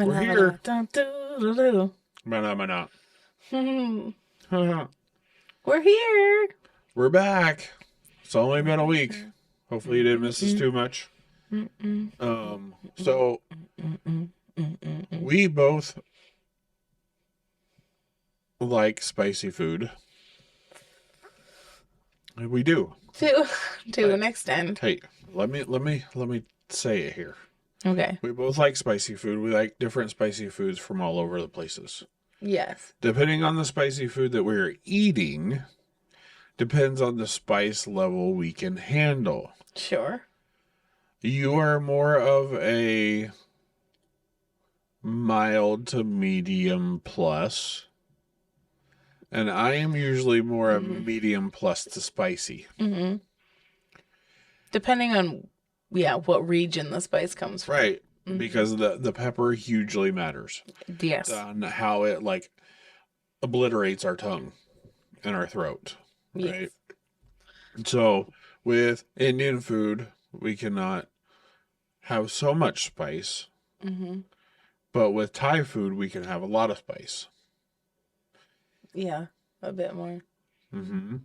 We're here. Mana. We're here. We're back. It's only been a week. Hopefully you didn't miss us too much. So we both like spicy food. We do. To an extent. Hey, let me say it here. Okay. We both like spicy food. We like different spicy foods from all over the places. Yes. Depending on the spicy food that we're eating, depends on the spice level we can handle. Sure. You are more of a mild to medium plus, and I am usually more a medium plus to spicy. Mm-hmm. Depending on, what region the spice comes from. Right. Mm-hmm. Because the pepper hugely matters. Yes. On how it obliterates our tongue and our throat. Right. Yes. So with Indian food, we cannot have so much spice. Mm-hmm. But with Thai food, we can have a lot of spice. Yeah, a bit more. Mm-hmm.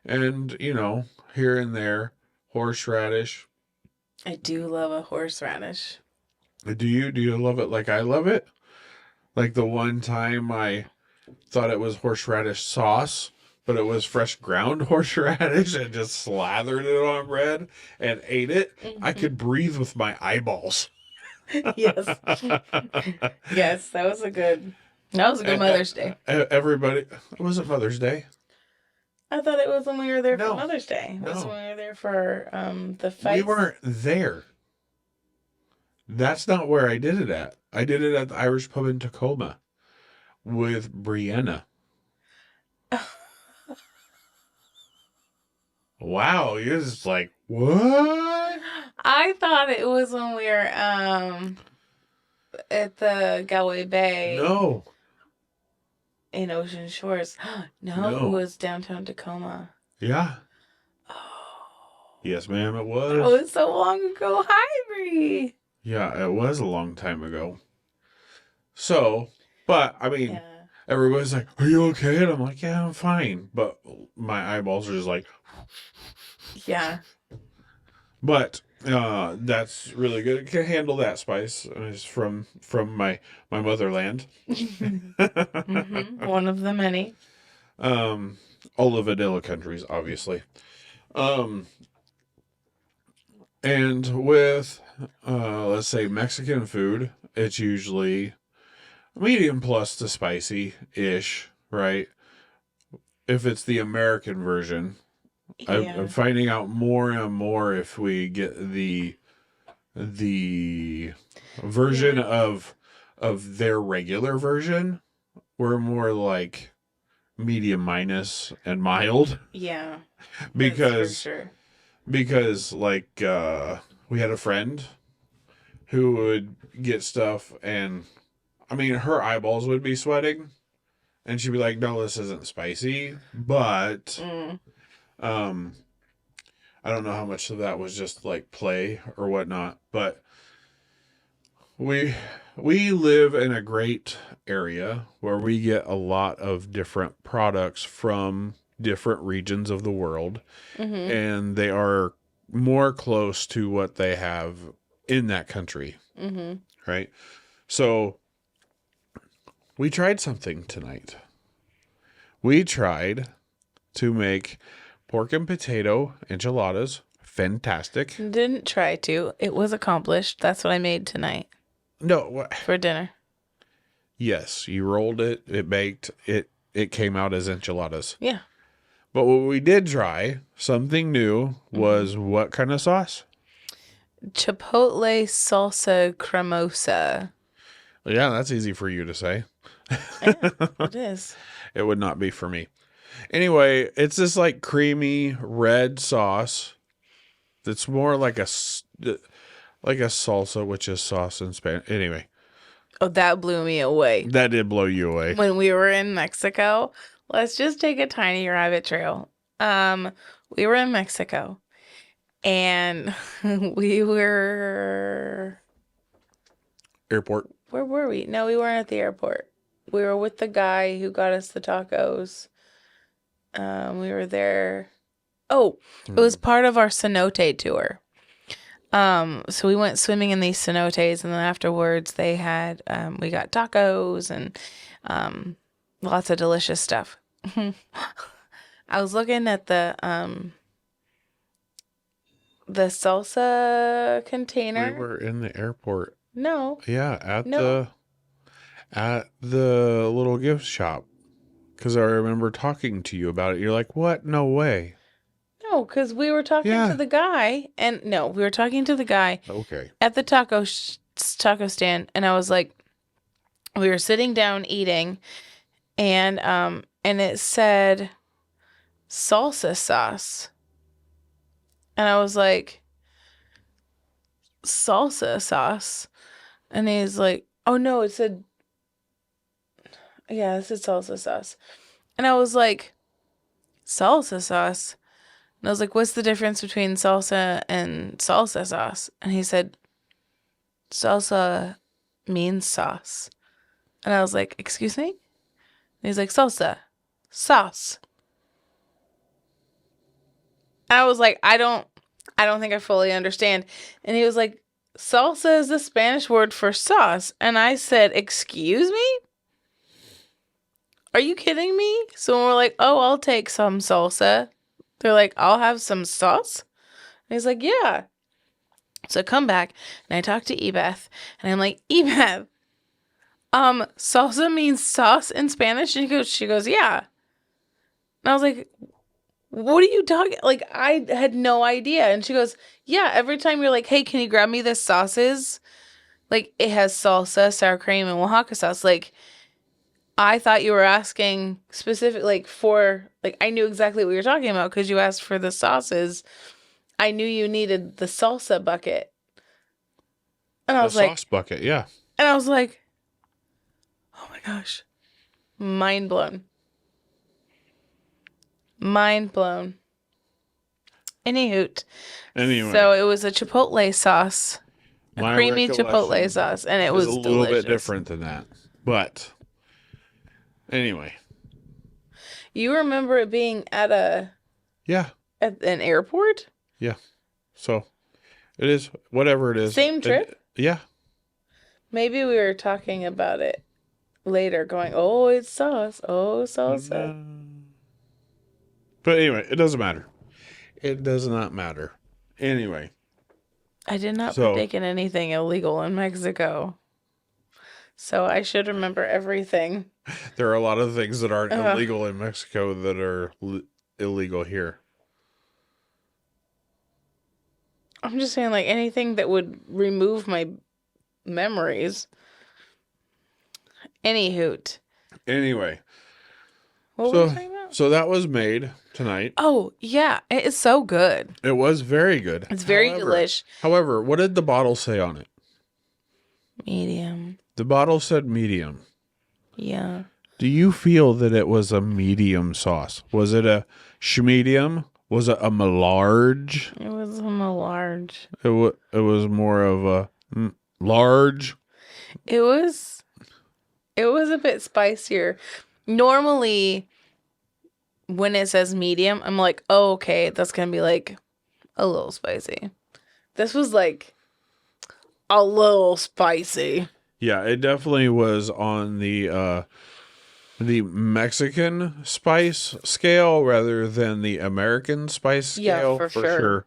And, here and there, horseradish. I do love a horseradish. Do you? Do you love it like I love it? Like the one time I thought it was horseradish sauce, but it was fresh ground horseradish and just slathered it on bread and ate it. Mm-hmm. I could breathe with my eyeballs. Yes. Yes, that was a good Mother's Day. Everybody, was it Mother's Day? I thought it was when we were there for Mother's Day. It was when we were there for the fight. We weren't there. That's not where I did it at. I did it at the Irish pub in Tacoma with Brianna. Wow, you're just like, what? I thought it was when we were at the Galway Bay. No. In Ocean Shores. No, it was downtown Tacoma. Yeah. Oh. Yes, ma'am, it was. That was so long ago. Hi, Bree. Yeah, it was a long time ago. So, but, I mean, everybody's like, are you okay? And I'm like, yeah, I'm fine. But my eyeballs are just like... Yeah. But that's really good. It can handle that spice. It's from my motherland. Mm-hmm. One of the many. All the vanilla countries, obviously. And with, let's say, Mexican food, it's usually medium plus to spicy-ish, right? If it's the American version. Yeah. I'm finding out more and more if we get the version of their regular version, we're more like medium minus and mild. Yeah. Because we had a friend who would get stuff and I mean her eyeballs would be sweating and she'd be like, no, this isn't spicy, but I don't know how much of that was just like play or whatnot, but we live in a great area where we get a lot of different products from different regions of the world, and they are more close to what they have in that country, right? So we tried something tonight. We tried to make pork and potato enchiladas. Fantastic. Didn't try to. It was accomplished. That's what I made tonight. No. For dinner. Yes. You rolled it. It baked. It came out as enchiladas. Yeah. But what we did try, something new, was what kind of sauce? Chipotle salsa cremosa. Yeah, that's easy for you to say. Yeah, it is. It would not be for me. Anyway, it's this like creamy red sauce that's more like a salsa, which is sauce in Spanish. Anyway. Oh, that blew me away. That did blow you away. When we were in Mexico, let's just take a tiny rabbit trail. We were in Mexico and we were... Airport. Where were we? No, we weren't at the airport. We were with the guy who got us the tacos. We were there. Oh, it was part of our cenote tour. So we went swimming in these cenotes, and then afterwards they had we got tacos and lots of delicious stuff. I was looking at the salsa We container. were in the airport. No, Yeah, at No. the little gift shop. Because I remember talking to you about it. You're like, what? No way. no, because we were talking Yeah. to the guy, and no, we were talking to the guy Okay. at the taco stand, and I was like, we were sitting down eating, and it said salsa sauce, and I was like, salsa sauce, and he's like, oh no, it said, yeah, it said salsa sauce, and I was like, salsa sauce, and I was like, what's the difference between salsa and salsa sauce? And he said, salsa means sauce. And I was like, excuse me? And he's like, salsa, sauce. And I was like, I don't think I fully understand. And he was like, salsa is the Spanish word for sauce. And I said, excuse me? Are you kidding me? So when we're like, oh, I'll take some salsa, they're like, I'll have some sauce? And he's like, yeah. So I come back and I talk to Ebeth, and I'm like, Ebeth, salsa means sauce in Spanish? And she goes, yeah. And I was like, what are you talking? Like, I had no idea. And she goes, yeah, every time you're like, hey, can you grab me this sauces? Like, it has salsa, sour cream, and Oaxaca sauce. Like, I thought you were asking specific, like, for, like, I knew exactly what you were talking about because you asked for the sauces. I knew you needed the salsa bucket. And I The was like, sauce bucket, yeah. and I was like, oh my gosh. Mind blown. Mind blown. Any hoot. Anyway, So it was a chipotle sauce. A my creamy chipotle recollection sauce. And it is was a little delicious. bit different than that. But anyway, You remember it being at yeah. an airport? So it is whatever it is. Same trip? Yeah. Maybe we were talking about it later, going, oh, it's sauce. Oh, salsa. But anyway, it doesn't matter. It does not matter. Anyway, I did not So- partake in anything illegal in Mexico. So I should remember everything. there are a lot of things that aren't Uh-huh. illegal in Mexico that are illegal here. I'm just saying, like, anything that would remove my memories. Any hoot. Anyway, What were we talking about? so that was made tonight. Oh, yeah. It is so good. It was very good. It's very However- delish. However, what did the bottle say on it? Medium. The bottle said medium. Yeah. Do you feel that it was a medium sauce? Was it a schmedium? Was it a large? It was a large. It was more of a large. It was a bit spicier. Normally, when it says medium, I'm like, oh, okay, that's going to be like a little spicy. This was like a little spicy. Yeah, it definitely was on the Mexican spice scale rather than the American spice Yeah, scale. for sure.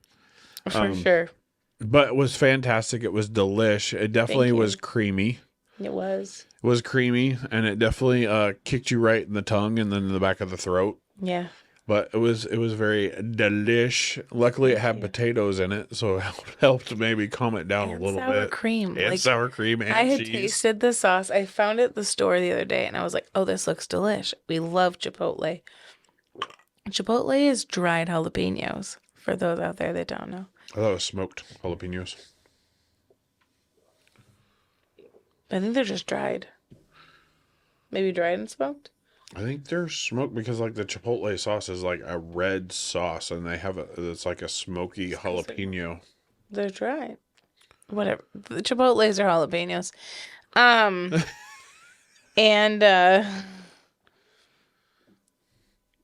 For sure. But it was fantastic. It was delish. It definitely Thank you. was creamy. It was. It was creamy, and it definitely kicked you right in the tongue and then in the back of the throat. Yeah. But it was very delish. Luckily, it had potatoes in it, so it helped maybe calm it down And a little sour bit. cream. And Like, sour cream and I had cheese. tasted the sauce. I found it at the store the other day, and I was like, oh, this looks delish. We love Chipotle. Chipotle is dried jalapenos, for those out there that don't know. I thought it was smoked jalapenos. I think they're just dried. Maybe dried and smoked? I think they're smoked because like the Chipotle sauce is like a red sauce, and they have it's like a smoky jalapeno. They're dried. Whatever. The Chipotles are jalapenos. And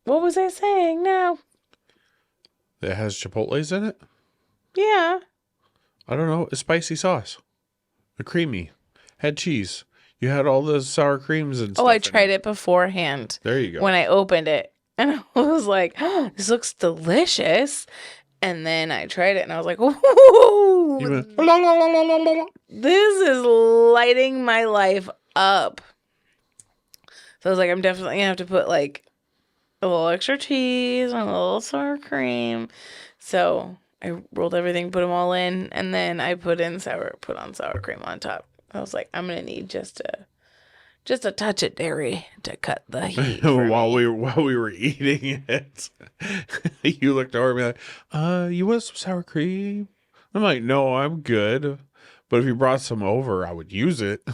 what was I saying now? It has chipotles in it. Yeah. I don't know. It's spicy sauce. A creamy. Had cheese. You had all the sour creams and stuff. Oh, I tried it beforehand There you go. when I opened it. And I was like, oh, this looks delicious. And then I tried it and I was like, ooh, You went, "La, la, la, la, la, la, la." this is lighting my life up. So I was like, I'm definitely going to have to put like a little extra cheese and a little sour cream. So I rolled everything, put them all in, and then I put on sour cream on top. I was like, I'm going to need just a touch of dairy to cut the heat for while me. we were eating it, you looked over me like, you want some sour cream? I'm like, no, I'm good. But if you brought some over, I would use it.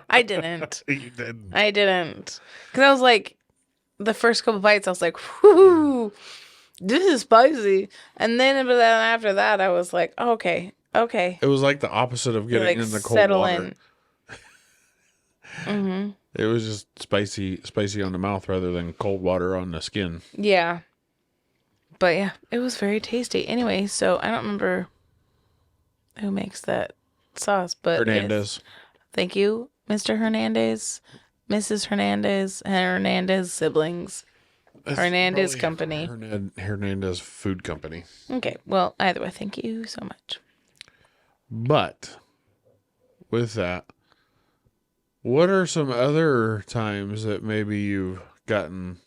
I didn't. You didn't. I didn't. Because I was like, the first couple bites, I was like, whoo, this is spicy. And then after that, I was like, oh, okay. It was like the opposite of getting Like, in the cold settle water. in. It was just spicy on the mouth rather than cold water on the skin. Yeah. But yeah, it was very tasty. Anyway, so I don't remember who makes that sauce, but Hernandez. thank you, Mr. Hernandez, Mrs. Hernandez, and Hernandez siblings. That's Hernandez probably Company. Hernandez Food Company. Okay, well, either way, thank you so much. But with that, what are some other times that maybe you've gotten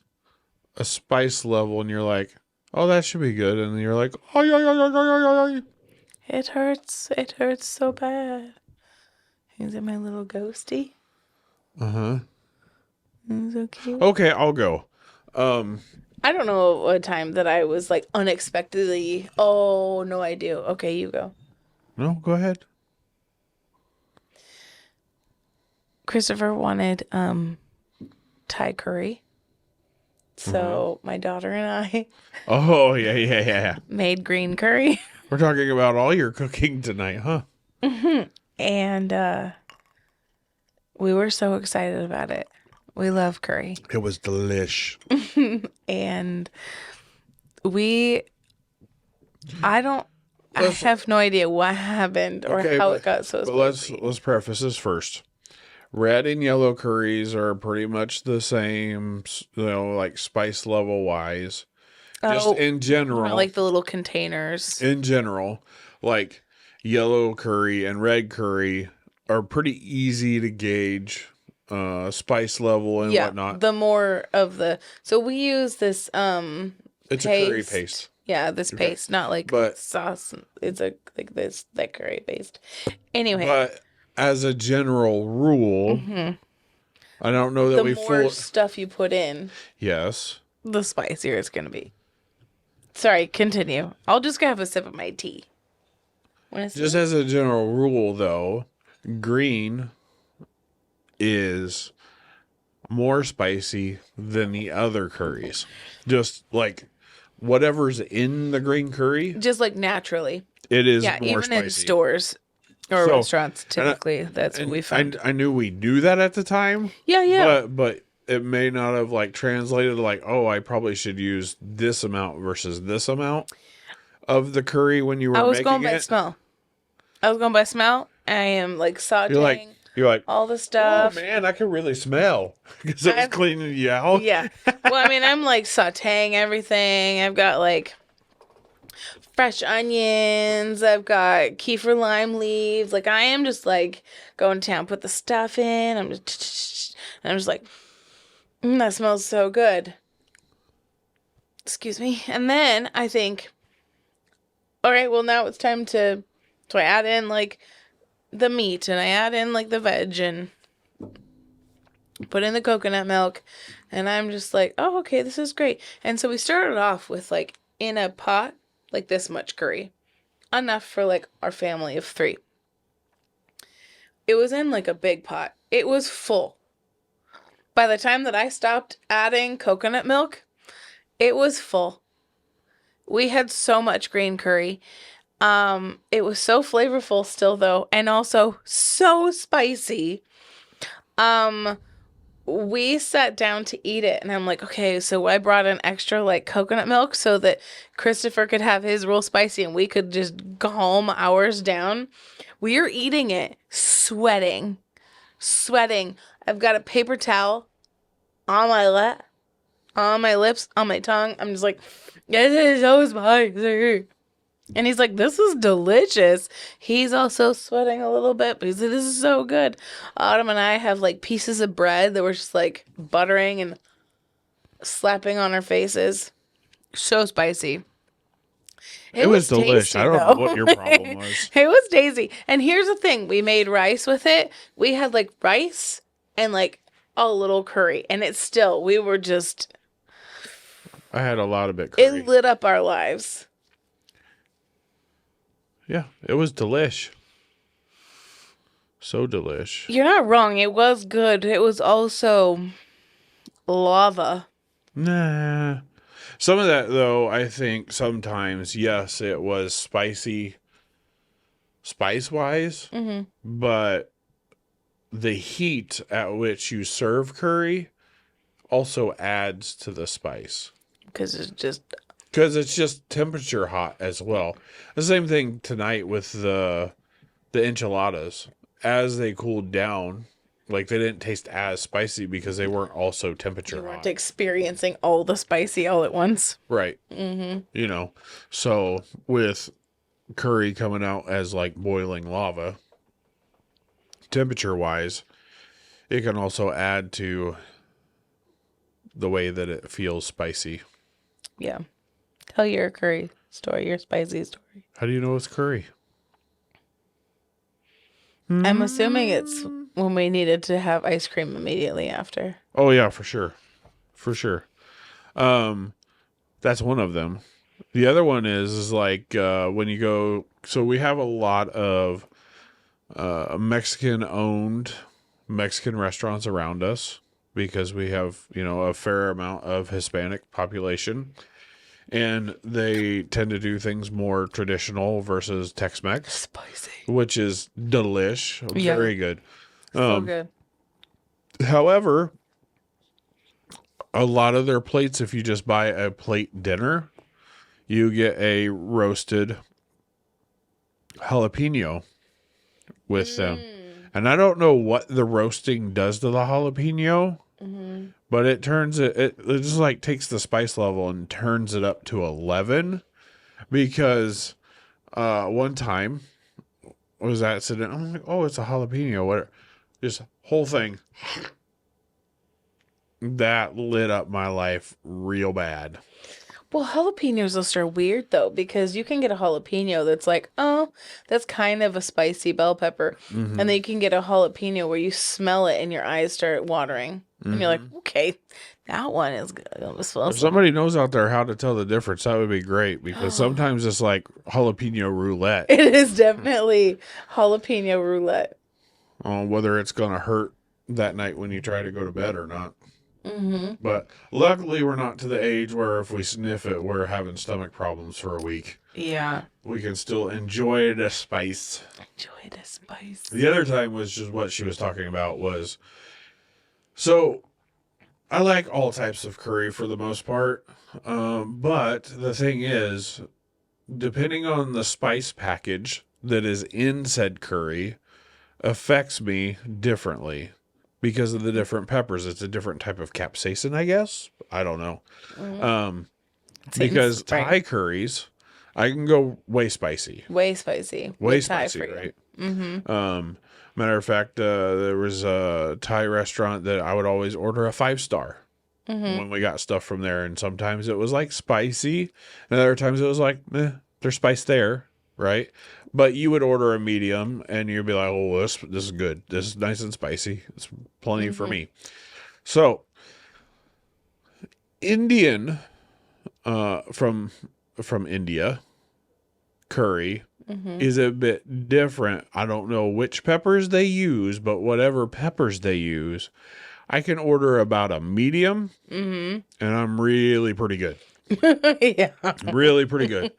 a spice level and you're like, oh, that should be good. And you're like, oh, yeah, yeah, yeah, yeah, yeah, yeah. It hurts. It hurts so bad. Is it my little ghosty? Uh-huh. He's so cute. Okay, I'll go. I don't know a time that I was like unexpectedly, oh, no, I do. Okay, you go. No, go ahead. Christopher wanted Thai curry. So my daughter and I Oh, yeah. made green curry. We're talking about all your cooking tonight, huh? And we were so excited about it. We love curry. It was delish. And I Let's- have no idea what happened or Okay, how but- it got so But spicy. let's preface this first. Red and yellow curries are pretty much the same, like spice level wise. Just Oh, in general, not like the little containers. in general, like yellow curry and red curry are pretty easy to gauge spice level and Yeah, whatnot. the more of the. So we use this It's a curry paste. Yeah, this paste, not like But- sauce. It's that curry paste. Anyway, But as a general rule, I don't know that the we more stuff you put in, Yes. the spicier it's gonna be. Sorry, continue. I'll just go have a sip of my tea. Just as a general rule, though, green is more spicy than the other curries. Just like whatever's in the green curry, just like naturally. it is Yeah, more even spicy. in stores or So, restaurants, typically that's what we found. I knew we knew that at the time, Yeah. but it may not have like translated like, oh, I probably should use this amount versus this amount of the curry when you were I was making going by it. smell. I am like sauteing You're like, all the oh stuff. man, I can really smell because it was I've- cleaning you out. Yeah. Well, I mean, I'm like sauteing everything. I've got like fresh onions. I've got kefir lime leaves. Like I am just like going to town, put the stuff in. I'm just like, that smells so good. Excuse me. And then I think, all right, well now it's time to, so I add in like the meat and I add in like the veg and put in the coconut milk, and I'm just like, oh, okay, this is great. And so we started off with like in a pot, like this much curry, enough for like our family of 3. It was in like a big pot. It was full. By the time that I stopped adding coconut milk, it was full. We had so much green curry. It was so flavorful still though, and also so spicy. Um, we sat down to eat it, and I'm like, okay, so I brought an extra like coconut milk so that Christopher could have his real spicy and we could just calm ours down. We are eating it, sweating. I've got a paper towel on my on my lips, on my tongue. I'm just like, this is so spicy. And he's like, this is delicious. He's also sweating a little bit, but he's like, this is so good. Autumn and I have like pieces of bread that we're just like buttering and slapping on our faces. So spicy. It was delish. tasty, I don't know though. what your problem was. It was tasty. And here's the thing. We made rice with it. We had like rice and like a little curry. And it's still, we were just, I had a lot of it curry. it lit up our lives. Yeah, it was delish. So delish. You're not wrong. It was good. It was also lava. Nah. Some of that, though, I think sometimes, yes, it was spicy, spice-wise, but the heat at which you serve curry also adds to the spice. Because It's just temperature hot as well. The same thing tonight with the enchiladas. As they cooled down, like they didn't taste as spicy because they weren't also temperature you weren't hot. experiencing all the spicy all at once. Right. You know, so with curry coming out as like boiling lava, temperature wise, it can also add to the way that it feels spicy. Yeah. Tell your curry story, your spicy story. How do you know it's curry? I'm assuming it's when we needed to have ice cream immediately after. Oh yeah, for sure. For sure. That's one of them. The other one is like when you go, so we have a lot of Mexican owned Mexican restaurants around us because we have, you know, a fair amount of Hispanic population, and they tend to do things more traditional versus Tex-Mex, Spicy. which is delish, Yeah. very good. So good. However, a lot of their plates, if you just buy a plate dinner, you get a roasted jalapeno with them. And I don't know what the roasting does to the jalapeno, but it turns it just like takes the spice level and turns it up to 11. Because one time I was accident, I'm like, oh, it's a jalapeno. What? Just whole thing. That lit up my life real bad. Well, jalapenos are weird though, because you can get a jalapeno that's like, oh, that's kind of a spicy bell pepper. And then you can get a jalapeno where you smell it and your eyes start watering. And you're like, okay, that one is good. It smells If somebody knows out there how to tell the difference, that would be great, because sometimes it's like jalapeno roulette. It is definitely jalapeno roulette. Whether it's going to hurt that night when you try to go to bed or not. But luckily, we're not to the age where if we sniff it, we're having stomach problems for a week. Yeah. We can still enjoy the spice. Enjoy the spice. The other time was just what she was talking about was, so I like all types of curry for the most part. But the thing is, depending on the spice package that is in said curry affects me differently because of the different peppers. It's a different type of capsaicin, I guess. I don't know. Because right. Thai curries, I can go way spicy. Way spicy. Way With Thai spicy, for you. right? Matter of fact, there was a Thai restaurant that I would always order a 5-star when we got stuff from there. And sometimes it was like spicy, and other times it was like, there's spice there, right? But you would order a medium, and you'd be like, oh, this is good. This is nice and spicy. It's plenty for me. So, Indian, from India, curry is a bit different. I don't know which peppers they use, but whatever peppers they use, I can order about a medium, and I'm really pretty good. Yeah. Really pretty good.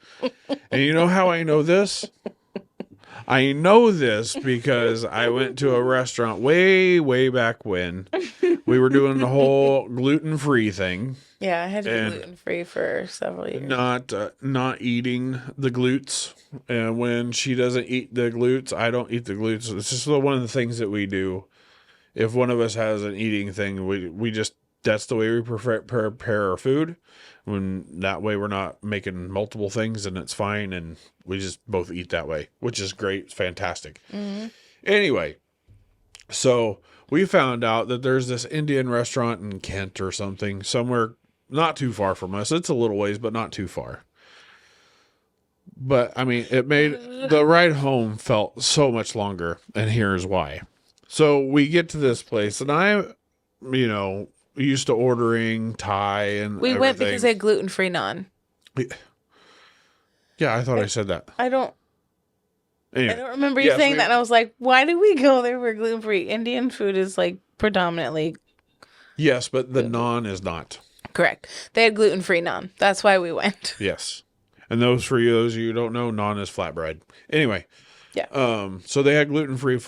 And you know how I know this? I know this because I went to a restaurant way back when we were doing the whole gluten-free thing, Yeah, I had to be and gluten-free for several years. not eating the glutes. And when she doesn't eat the glutes, I don't eat the glutes. It's just one of the things that we do. If one of us has an eating thing, we just, that's the way we prepare our food. When that way we're not making multiple things, and it's fine, and we just both eat that way, which is great. It's fantastic. Mm-hmm. Anyway, so we found out that there's this Indian restaurant in Kent or something, somewhere not too far from us. It's a little ways, but not too far. But I mean, it made the ride home felt so much longer, and here's why. So we get to this place, and I, used to ordering Thai and We went because everything. they had gluten-free naan. Yeah, I thought I said that. I don't Anyway, remember you yes, saying we- that. And I was like, why did we go there for gluten-free? Indian food is like predominantly yes, but the naan is not. correct. They had gluten-free naan. That's why we went. Yes. And those for you, those of you who don't know, naan is flatbread. Anyway. Yeah. So they had gluten-free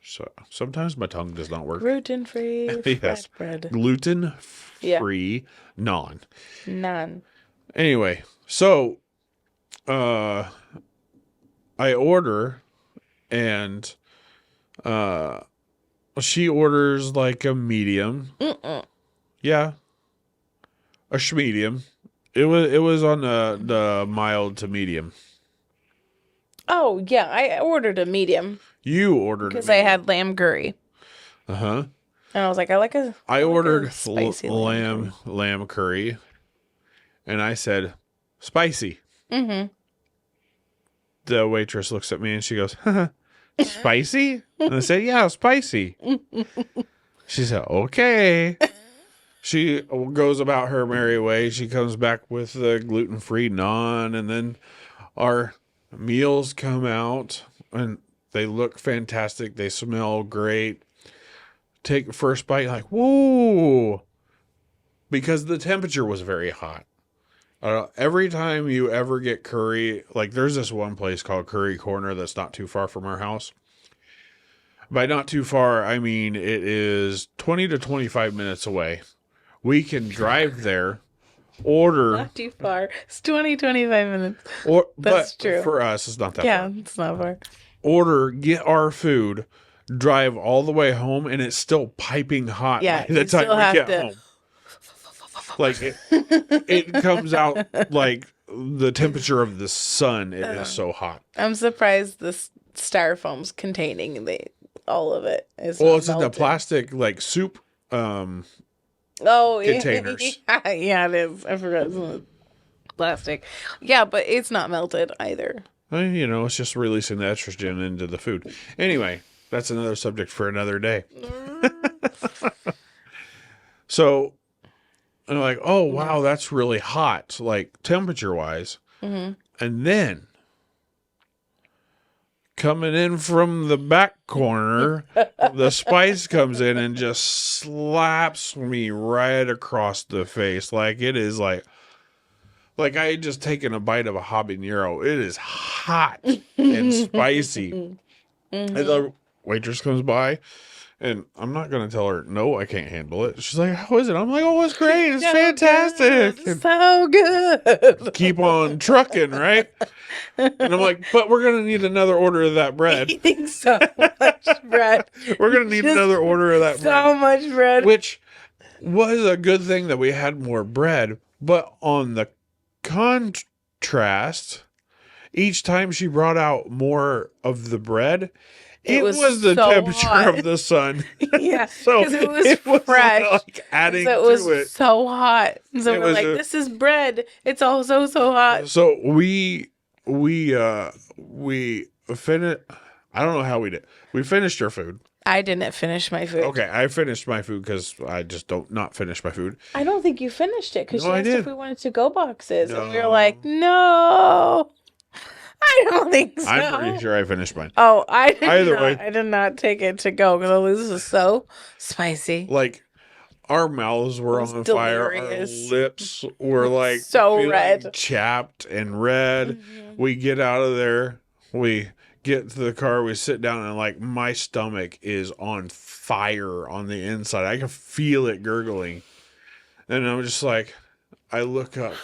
so sometimes my tongue does not work. Gluten-free Yes. flatbread. Gluten-free naan. Naan. Anyway, so I order, and she orders like a medium. Mm-mm. Yeah. A schmedium. It was on the mild to medium. Oh, yeah. I ordered a medium You ordered because I had lamb curry. Uh-huh. And I was like, I like a I ordered spicy lamb curry, and I said, spicy. Mm-hmm. The waitress looks at me and she goes, spicy? And I said, yeah, spicy. She said, okay. She goes about her merry way. She comes back with the gluten-free naan, and then our meals come out, and they look fantastic. They smell great. Take the first bite, like, whoa, because the temperature was very hot. Every time you ever get curry, like there's this one place called Curry Corner that's not too far from our house. By not too far, I mean it is 20 to 25 minutes away. We can drive there, order, Not too far. It's 25 minutes. but true. for us, it's not that Yeah, far. it's not far. Order, get our food, drive all the way home, and it's still piping hot Yeah, by the you time still we have get to- home. Like it comes out like the temperature of the sun. It is so hot. I'm surprised this styrofoam's containing all of it. Is Well, not it's in the melted. plastic like soup. Oh, containers. Yeah, it is. I forgot it's in the plastic. Yeah, but it's not melted either. It's just releasing the estrogen into the food. Anyway, that's another subject for another day. So, I'm like, oh wow, that's really hot, like temperature wise. Mm-hmm. And then coming in from the back corner, the spice comes in and just slaps me right across the face. Like it is like I had just taken a bite of a habanero. It is hot and spicy. Mm-hmm. And the waitress comes by, and I'm not going to tell her, no, I can't handle it. She's like, how is it? I'm like, oh, it's great. It's fantastic. Good. So good. Keep on trucking, right? And I'm like, but we're going to need another order of that bread. Eating so much bread. We're going to need Just another order of that bread. So much bread. Which was a good thing that we had more bread. But on the contrast, each time she brought out more of the bread, it was the so temperature hot. of the sun. Yeah, So because it was fresh. like adding So it was to it. so hot. So It we're was like, a- this is bread. It's all so hot. So we finished. I don't know how we did. We finished our food. I didn't finish my food. Okay, I finished my food because I just don't not finish my food. I don't think you finished it because No, you I asked did. if we wanted to go boxes. And we were No. like, no. I don't think so. I'm pretty sure I finished mine. Oh, I did Either not. way. I did not take it to go because this is so spicy. Like our mouths were was on fire. Our delirious. lips were like So feeling red. chapped and red. Mhm. We get out of there. We get to the car. We sit down, and like my stomach is on fire on the inside. I can feel it gurgling, and I'm just like, I look up.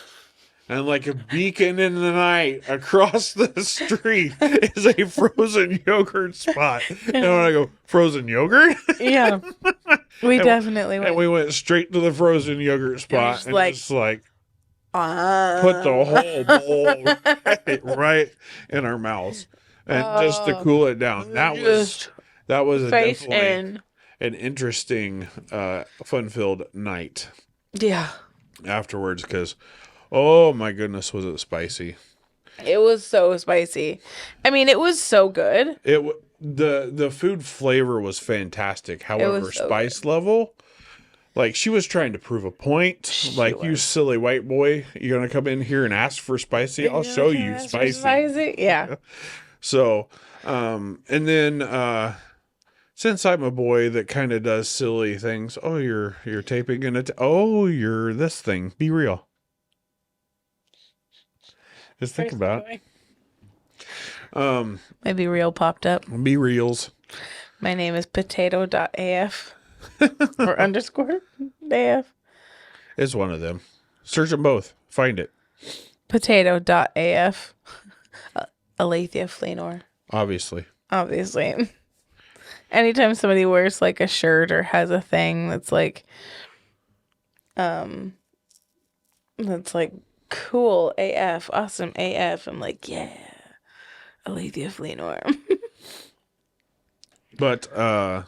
And like a beacon in the night across the street is a frozen yogurt spot. And when I go, frozen yogurt? Yeah, we And- definitely And went. we went straight to the frozen yogurt spot just and like- just like put the whole bowl right in our mouths. And just to Oh, cool it down. That was a face definitely in. an interesting, fun-filled night Yeah, afterwards because, oh my goodness, was it spicy. it was so spicy. I mean, it was so good. The food flavor was fantastic. However, so spice level, like she was trying to prove a point. She Like, you was. silly white boy, you're gonna come in here and ask for spicy? I'll show you spicy. Yeah. So, and then since I'm a boy that kind of does silly things, oh, you're taping in it. Oh, you're this thing. Be real. Just think about it. Maybe real popped up. Be reals. My name is potato.af or underscore AF. It's one of them. Search them both. Find it. Potato.af. Alethea Flanor. Obviously. Obviously. Anytime somebody wears like a shirt or has a thing that's like cool AF, awesome AF, I'm like, yeah. Alethea Flanor. But I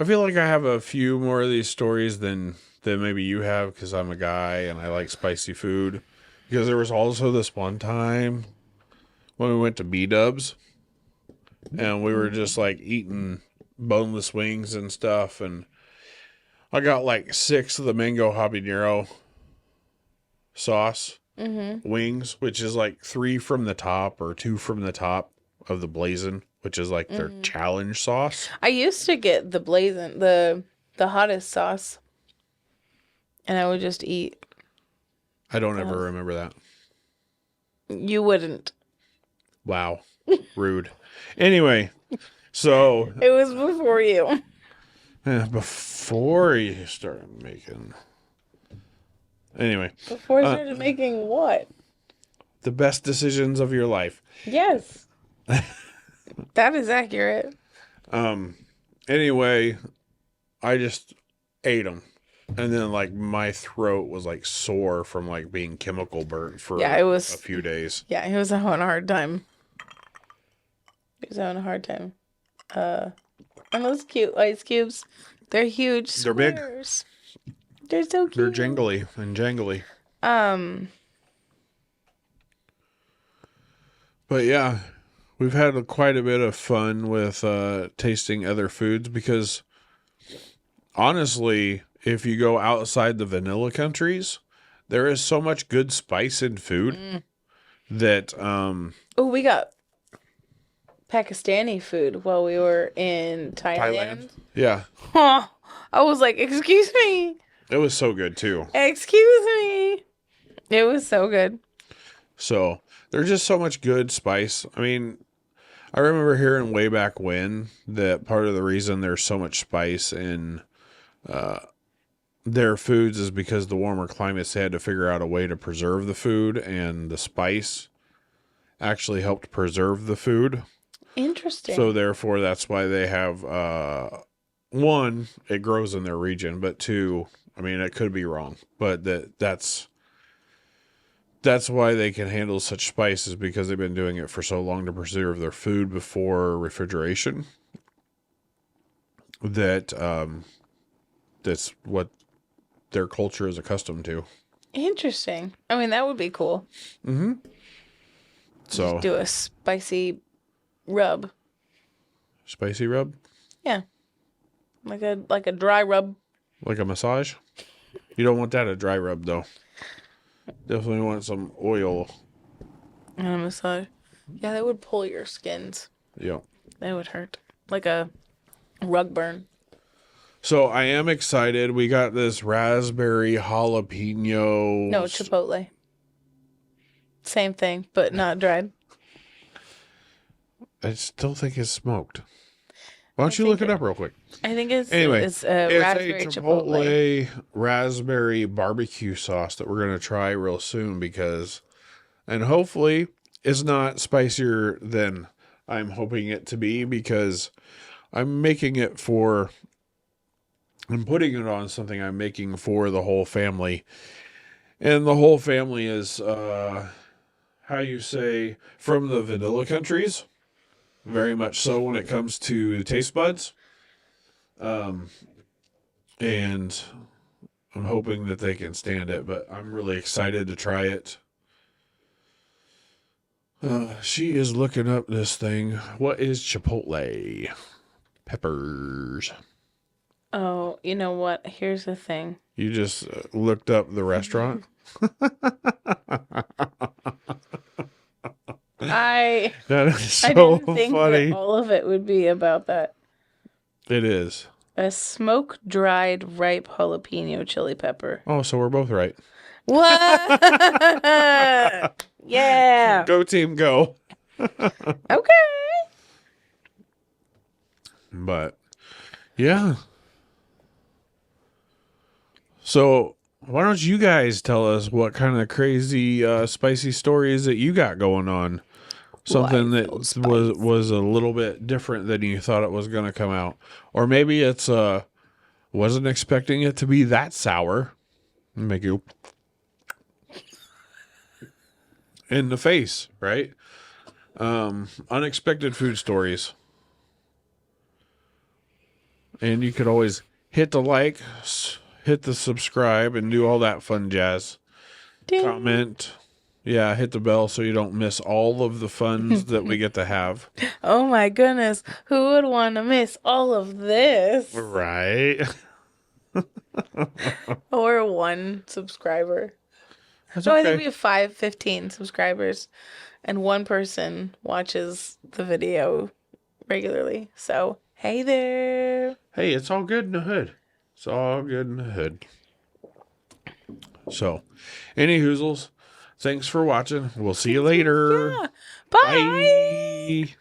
feel like I have a few more of these stories than maybe you have because I'm a guy and I like spicy food. Because there was also this one time when we went to B-Dubs and we were just like eating boneless wings and stuff, and I got like 6 of the mango habanero sauce wings, which is like 3 from the top or 2 from the top of the blazing, which is like their challenge sauce. I used to get the blazing, the hottest sauce, and I would just eat. I don't ever remember that. You wouldn't. Wow. Rude. Anyway, so It was before you. before you started making. Anyway, Before I started making what? the best decisions of your life. Yes. That is accurate. Anyway, I just ate them. And then like my throat was like sore from like being chemical burnt for Yeah, it was- a few days. Yeah, he was having a hard time. He was having a hard time. And those cute ice cubes, they're huge. They're big. Squares. They're so They're cute. jingly and jangly. But yeah, we've had quite a bit of fun with tasting other foods because honestly, if you go outside the vanilla countries, there is so much good spice in food that Oh, we got Pakistani food while we were in Thailand. Yeah, Huh. I was like, excuse me. it was so good too. Excuse me. It was so good. So there's just so much good spice. I mean, I remember hearing way back when that part of the reason there's so much spice in their foods is because the warmer climates, they had to figure out a way to preserve the food, and the spice actually helped preserve the food. Interesting. So therefore, that's why they have one, it grows in their region, but 2, I mean, it could be wrong, but that's why they can handle such spice, is because they've been doing it for so long to preserve their food before refrigeration. That's what their culture is accustomed to. Interesting. I mean, that would be cool. So Do a spicy rub. spicy rub, Yeah. Like a dry rub. like a massage. You don't want that a dry rub though. Definitely want some oil. And a massage. Yeah, that would pull your skins. Yeah. That would hurt. Like a rug burn. So I am excited. We got this raspberry jalapeno. No, chipotle. Same thing, but not dried. I still think it's smoked. Why don't I you look think it up real quick? I think it's Anyway, it's it's raspberry a chipotle. raspberry barbecue sauce that we're going to try real soon because, and hopefully it's not spicier than I'm hoping it to be because I'm making it for, I'm putting it on something I'm making for the whole family. And the whole family is, how you say, from the vanilla countries. Very much so when it comes to taste buds. Um, and I'm hoping that they can stand it, but I'm really excited to try it. She is looking up this thing. What is chipotle? Peppers. Oh, you know what? Here's the thing. You just looked up the restaurant? I That is so I didn't think that funny. all of it would be about that. It is. A smoke dried ripe jalapeno chili pepper. Oh, so we're both right. What? Yeah. Go team, go. Okay. But yeah. So why don't you guys tell us what kind of crazy spicy stories that you got going on? Something Why that so was a little bit different than you thought it was going to come out, or maybe it's wasn't expecting it to be that sour. Make you in the face, right? Unexpected food stories. And you could always hit the like, hit the subscribe, and do all that fun jazz. Ding. Comment. Yeah, hit the bell so you don't miss all of the funs that we get to have. Oh my goodness. Who would want to miss all of this? Right. Or one subscriber. That's No, I think okay. we have 15 subscribers, and one person watches the video regularly. So, hey there. Hey, it's all good in the hood. It's all good in the hood. So, any hoozles, thanks for watching. We'll see you later. Yeah. Bye. Bye.